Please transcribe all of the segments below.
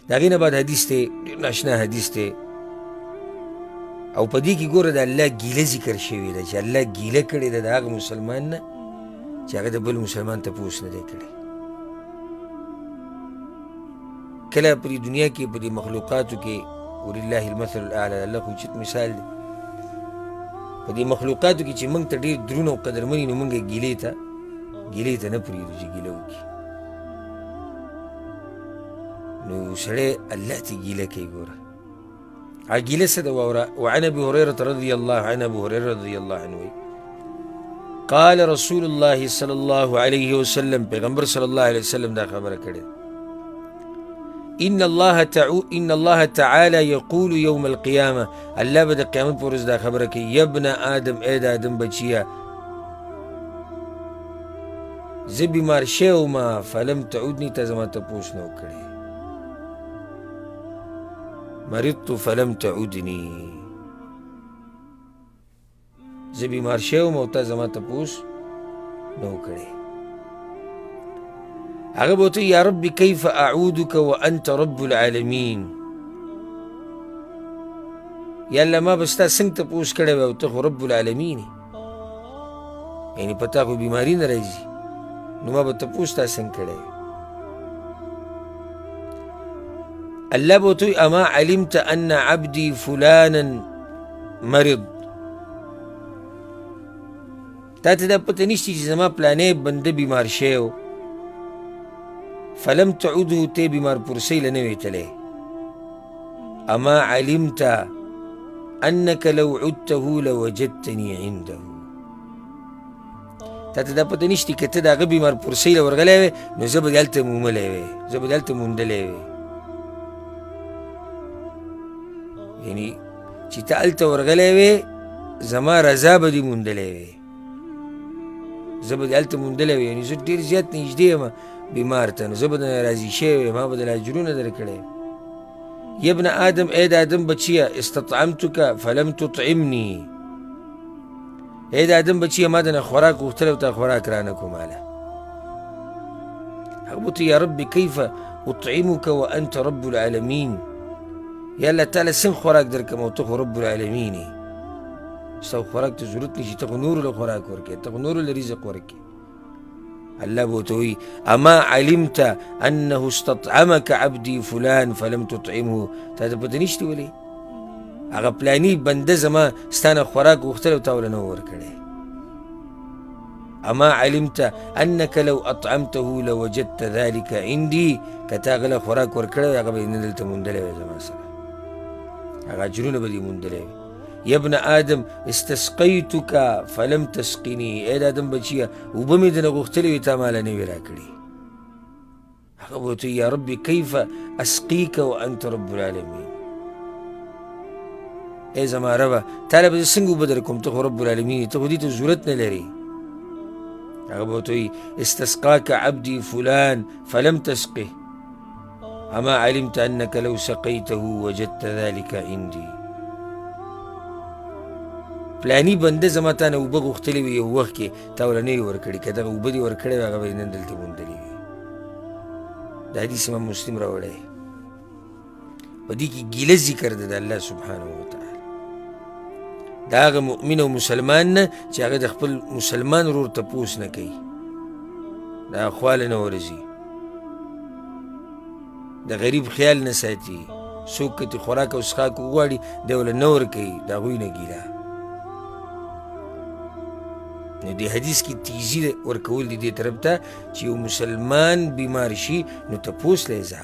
د هغې نه بعد حدیث دی ډېر ناشنا حدیث دی او په دې کې ګوره د الله ګیله ذکر شوې ده چې الله ګیله کړې ده د هغه مسلمان نه چې هغه د بل مسلمان تپوس نه دی کړی. کله په دې دنیا کې په دې مخلوقاتو کې ولله المثل الاعلى الله خو اوچت مثال دی په دې مخلوقاتو کې چې موږ ته ډېر درون او قدرمن یو نو موږ ګیلې ته نه پرېږدو چې ګیله وکړي نو سړی الله ته ګیله کوي ګوره هغه ګیله څه ده واوره. وعن ابي هريره رضي الله عنه ابو هريره رضي الله عنه قال رسول الله صلى الله عليه وسلم پیغمبر صلی الله علیه وسلم دا خبره کړې ان الله تعالى يقول يوم القيامه الله به د قیامت پر ورځ دا خبره کوي یا ابن آدم ای د آدم بچیا زه بیمار شوم فلم تعودني ته زما تپوس نه وکړې مرضت فلم تعودني زه بیمار شوم او ته زما تپوس نه وکړې هغه به ورته یا رب کیف اعودک وانت رب العالمین یا الله ما به ستا څنګه تپوس کړی وی او ته خو رب العالمین یعنې په تا خو بیماري نه راځي نو ما به تپوس تا څنګه کړی الله به ورته اما علمت ان عبدي فلانا مرض تا ته دا پته نشته چې زما پلانې بنده بیمار شوی فلم تعوده ته بیمار پرسی له نه وې تلی اما علمت انك لو عدته لوجدتني عنده تا ته دا پته نشته که ته د هغه بیمار پرسی له ورغلی وې نو زه به دلته موملی وې زه به دلته موندلی وې یعنی چې ته هلته ورغلی وې زما رضا به دې موندلی وې زه به دې هلته موندلی وې یعنې زه ډېر زیات نږدې یم بیمار ته نو زه به درنه راضي شوی ما به دله اجرونه درکړی یا ابن آدم ای د آدم بچیه استطعمتک فلم تطعمني ای د آدم بچیه ما دنه خوراک غوښتلی او تا خوراک رانه کو ماله هغه به یا رب کیف اطعمک وانت رب العالمین یا الله تعالی څنګه خوراک درکړم او ته خو رب العالمین یې ستا خوراک ته ضرورت نشي ته خو نورو له خوراک ورکوې ته خو نورو له رزق ورکوې الله به ورته وایي اما علمت انه استطعمك عبدي فلان فلم تطعمه تا ته پته نشته ولې هغه پلاني بنده زما ستا نه خوراک غوښتلی او تا وله نه ورکړی اما علمت انك لو اطعمته لوجدت ذلك عندي که تا هغه له خوراک ورکړی هغه به یې نه دلته موندلی وی زما سره هغه اجرونه به دې موندلی وي یا ابن آدم استسقیتک فلم تسقني ای د آدم بچیه اوبه مې دنه غوښتلې وې تا ماله نه وې راکړي هغه به ورته یا رب کیف اسقیک وانت رب العالمین ای زما ربه تاله به زه څنګه اوبه درکوم ته خو رب العالمین ته خو دې ته ضرورت نه لرې هغه به ورته وایي استسقاک عبدي فلان فلم تسقه اما علمت انك لو سقيته وجدت ذلك عندي پلانی بنده زما تا نه اوبه غوښتلې وي یو وخت کې تا وله نه یې ورکړي که دغه اوبه دې ورکړی وي هغه به یې نن دلته موندلې وي دا حدیث امام مسلم راوړی په دې کې ګیله ذکر ده د الله سبحانه وتعالی د هغه مؤمن او مسلمان نه چې هغه د خپل مسلمان ورور تپوس نه کوي د هغه خواله نه ورځي د غریب خیال نه ساتي څوک که ترې خوراک او څښاک وغواړي دی وله نه ورکوي د هغوی نه ګیله نو دې حدیث کې تیزي ورکول دي دې طرف ته چې یو مسلمان بیمار شي نو تپوس له ځه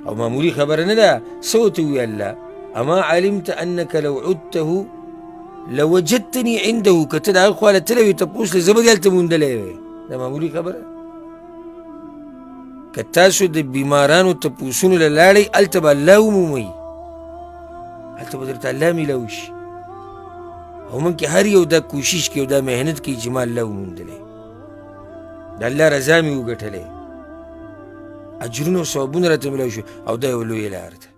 او معمولي خبره نه ده څه ورته ووایي الله اما علمت انك لو عدته لوجدتني عنده که ته د هغه خواله تللی وې تپوس له زه به دې هلته موندلی وی دا معمولي خبره که تاسو د بیمارانو تپوسونو له لاړئ هلته به الله ومومئ هلته به درته الله میلاو شي او موږ کې هر یو دا کوشش کوي او دا محنت کوي چې ما الله وموندلی د الله رضا مې وګټلی اجرونه او ثوابونه راته میلاو شو او دا یو لویه لار ده